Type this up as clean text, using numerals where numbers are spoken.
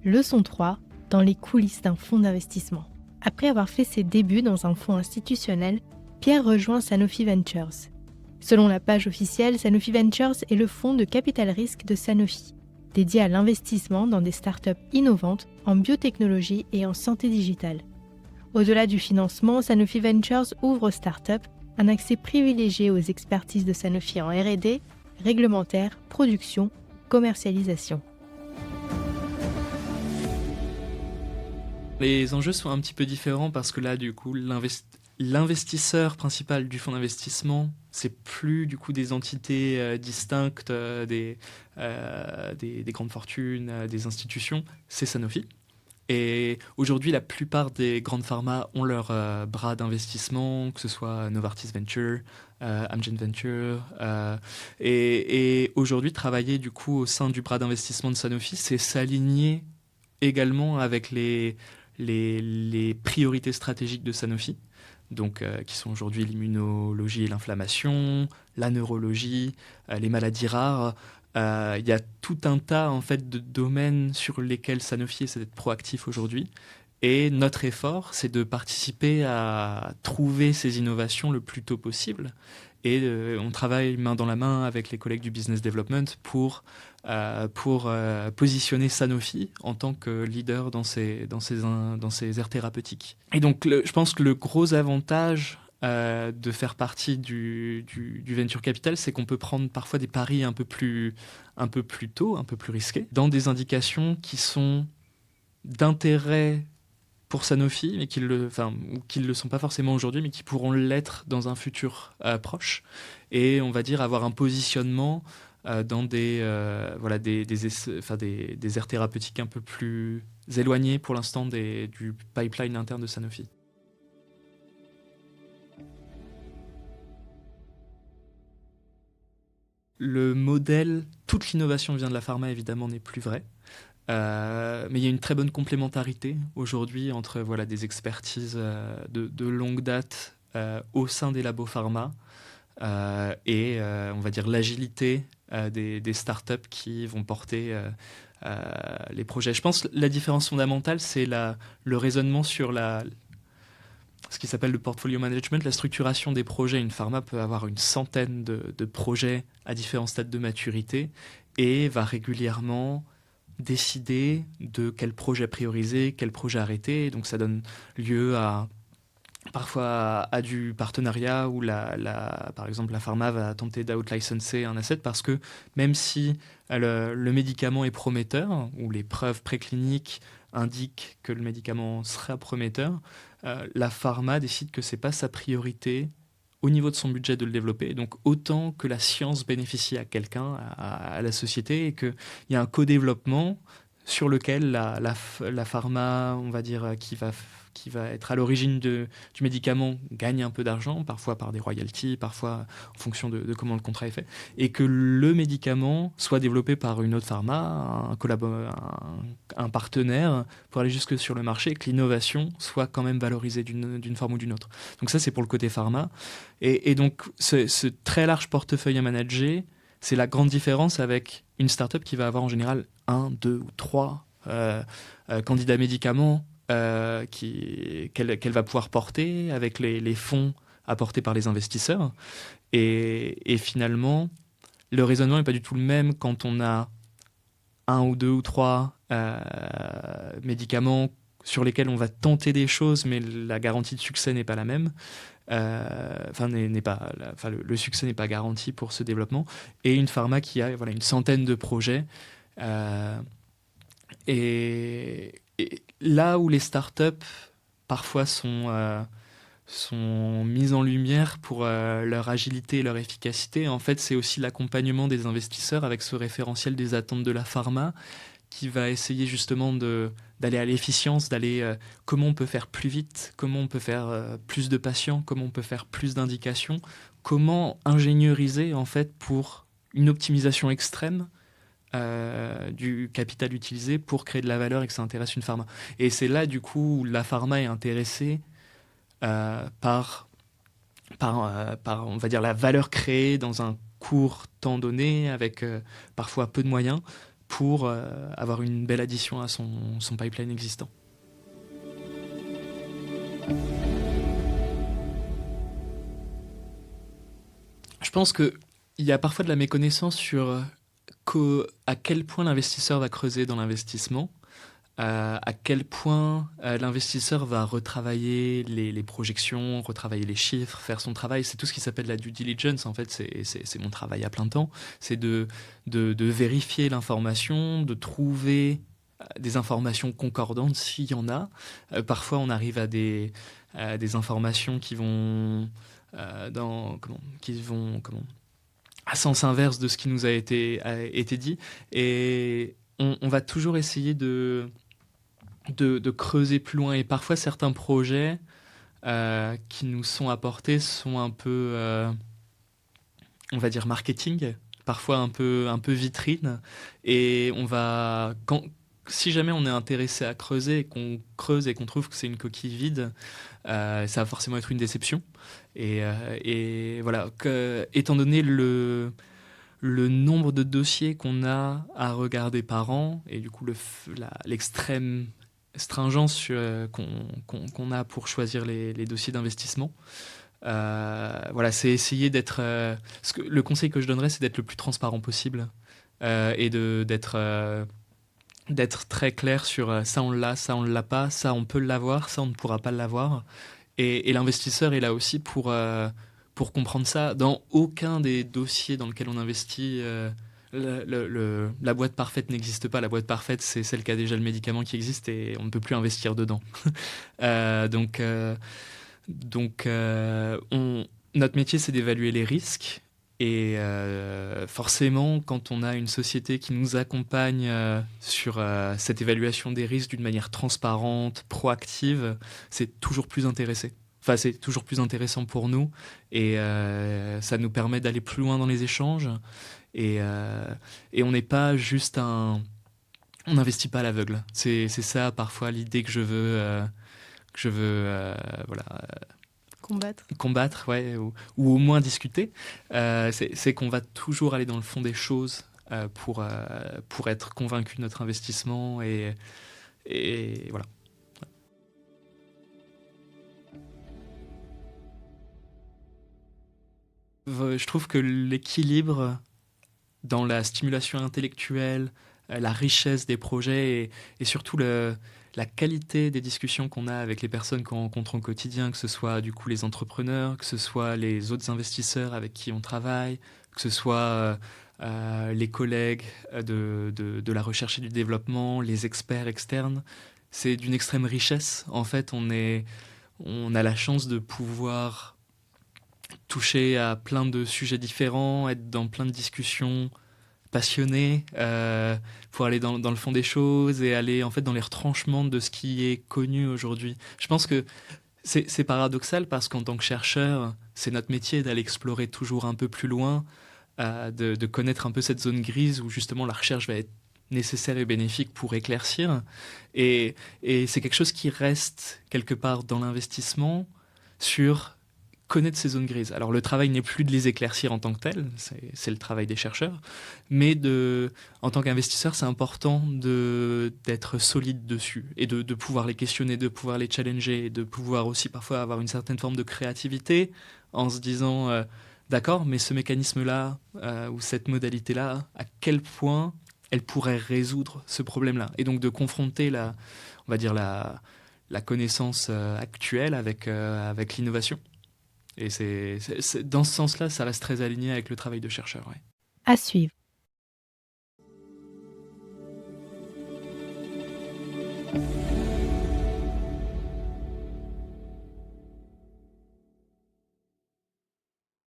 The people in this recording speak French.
Leçon 3, dans les coulisses d'un fonds d'investissement. Après avoir fait ses débuts dans un fonds institutionnel, Pierre rejoint Sanofi Ventures. Selon la page officielle, Sanofi Ventures est le fonds de capital risque de Sanofi, dédié à l'investissement dans des startups innovantes en biotechnologie et en santé digitale. Au-delà du financement, Sanofi Ventures ouvre aux startups un accès privilégié aux expertises de Sanofi en R&D, réglementaire, production, commercialisation. Les enjeux sont un petit peu différents parce que là, du coup, l'investisseur principal du fonds d'investissement, c'est plus du coup des entités distinctes, des grandes fortunes, des institutions, c'est Sanofi. Et aujourd'hui, la plupart des grandes pharma ont leur bras d'investissement, que ce soit Novartis Venture, Amgen Venture. Et aujourd'hui, travailler du coup au sein du bras d'investissement de Sanofi, c'est s'aligner également avec les priorités stratégiques de Sanofi, donc, qui sont aujourd'hui l'immunologie et l'inflammation, la neurologie, les maladies rares. Il y a tout un tas en fait, de domaines sur lesquels Sanofi essaie d'être proactif aujourd'hui. Et notre effort, c'est de participer à trouver ces innovations le plus tôt possible. Et on travaille main dans la main avec les collègues du business development pour positionner Sanofi en tant que leader dans ces aires thérapeutiques. Et donc, je pense que le gros avantage de faire partie du venture capital, c'est qu'on peut prendre parfois des paris un peu plus tôt, un peu plus risqués, dans des indications qui sont d'intérêt pour Sanofi, mais qui ne le sont pas forcément aujourd'hui, mais qui pourront l'être dans un futur proche. Et on va dire avoir un positionnement dans des aires thérapeutiques un peu plus éloignées pour l'instant du pipeline interne de Sanofi. Le modèle, toute l'innovation vient de la pharma, évidemment, n'est plus vrai. Mais il y a une très bonne complémentarité aujourd'hui entre des expertises de longue date au sein des labos pharma et on va dire l'agilité des startups qui vont porter les projets. Je pense que la différence fondamentale, c'est le raisonnement sur ce qui s'appelle le portfolio management, la structuration des projets. Une pharma peut avoir une centaine de projets à différents stades de maturité et va régulièrement décider de quel projet prioriser, quel projet arrêter. Donc ça donne lieu parfois à du partenariat où par exemple la pharma va tenter d'out-licenser un asset parce que même si le médicament est prometteur, ou les preuves précliniques indiquent que le médicament sera prometteur, la pharma décide que ce n'est pas sa priorité au niveau de son budget de le développer. Donc autant que la science bénéficie à quelqu'un, à la société, et qu'il y a un co-développement sur lequel la pharma, on va dire, qui va être à l'origine du médicament gagne un peu d'argent, parfois par des royalties, parfois en fonction de comment le contrat est fait, et que le médicament soit développé par une autre pharma, un partenaire pour aller jusque sur le marché, et que l'innovation soit quand même valorisée d'une forme ou d'une autre. Donc ça, c'est pour le côté pharma. Et donc, ce très large portefeuille à manager, c'est la grande différence avec une startup qui va avoir en général 1, 2 ou 3 candidats médicaments qu'elle va pouvoir porter avec les fonds apportés par les investisseurs. Et finalement, le raisonnement n'est pas du tout le même quand on a 1 ou 2 ou 3 médicaments sur lesquels on va tenter des choses, mais la garantie de succès n'est pas la même. Le succès n'est pas garanti pour ce développement. Et une pharma qui a une centaine de projets. Et là où les startups parfois sont mises en lumière pour leur agilité et leur efficacité, en fait, c'est aussi l'accompagnement des investisseurs avec ce référentiel des attentes de la pharma qui va essayer justement d'aller à l'efficience, d'aller comment on peut faire plus vite, comment on peut faire plus de patients, comment on peut faire plus d'indications, comment ingénieriser en fait pour une optimisation extrême du capital utilisé pour créer de la valeur et que ça intéresse une pharma. Et c'est là du coup où la pharma est intéressée par on va dire la valeur créée dans un court temps donné avec parfois peu de moyens, pour avoir une belle addition à son pipeline existant. Je pense qu'il y a parfois de la méconnaissance sur à quel point l'investisseur va creuser dans l'investissement, à quel point l'investisseur va retravailler les projections, retravailler les chiffres, faire son travail. C'est tout ce qui s'appelle la due diligence, en fait, c'est mon travail à plein temps. C'est de vérifier l'information, de trouver des informations concordantes s'il y en a. Parfois, on arrive à des informations qui vont à sens inverse de ce qui nous a été dit. Et on va toujours essayer de creuser plus loin. Et parfois, certains projets qui nous sont apportés sont un peu, on va dire, marketing, parfois un peu vitrine. Et si jamais on est intéressé à creuser, et qu'on creuse et qu'on trouve que c'est une coquille vide, ça va forcément être une déception. Et voilà, étant donné le nombre de dossiers qu'on a à regarder par an, et du coup l'extrême stringence qu'on a pour choisir les dossiers d'investissement, voilà, c'est essayer d'être... le conseil que je donnerais, c'est d'être le plus transparent possible, et d'être très clair sur ça on l'a, ça on ne l'a pas, ça on peut l'avoir, ça on ne pourra pas l'avoir. Et l'investisseur est là aussi pour comprendre ça. Dans aucun des dossiers dans lesquels on investit, la boîte parfaite n'existe pas. La boîte parfaite, c'est celle qui a déjà le médicament qui existe et on ne peut plus investir dedans. Notre métier, c'est d'évaluer les risques. Et forcément, quand on a une société qui nous accompagne sur cette évaluation des risques d'une manière transparente, proactive, c'est toujours plus intéressant. Enfin, c'est toujours plus intéressant pour nous et ça nous permet d'aller plus loin dans les échanges. Et on n'est pas juste on n'investit pas à l'aveugle. C'est ça parfois l'idée que je veux voilà. Combattre, ouais, ou au moins discuter, c'est qu'on va toujours aller dans le fond des choses pour être convaincu de notre investissement et voilà. Je trouve que l'équilibre dans la stimulation intellectuelle, la richesse des projets et surtout la qualité des discussions qu'on a avec les personnes qu'on rencontre au quotidien, que ce soit du coup les entrepreneurs, que ce soit les autres investisseurs avec qui on travaille, que ce soit les collègues de la recherche et du développement, les experts externes, c'est d'une extrême richesse. En fait, on a la chance de pouvoir toucher à plein de sujets différents, être dans plein de discussions passionné pour aller dans le fond des choses et aller en fait dans les retranchements de ce qui est connu aujourd'hui. Je pense que c'est paradoxal parce qu'en tant que chercheur, c'est notre métier d'aller explorer toujours un peu plus loin, de connaître un peu cette zone grise où justement la recherche va être nécessaire et bénéfique pour éclaircir. Et c'est quelque chose qui reste quelque part dans l'investissement sur connaître ces zones grises. Alors le travail n'est plus de les éclaircir en tant que tel, c'est le travail des chercheurs, mais en tant qu'investisseur, c'est important d'être solide dessus et de pouvoir les questionner, de pouvoir les challenger, et de pouvoir aussi parfois avoir une certaine forme de créativité en se disant d'accord, mais ce mécanisme-là ou cette modalité-là, à quel point elle pourrait résoudre ce problème-là. Et donc de confronter on va dire la connaissance actuelle avec l'innovation. Et dans ce sens-là, ça reste très aligné avec le travail de chercheur. Ouais. À suivre.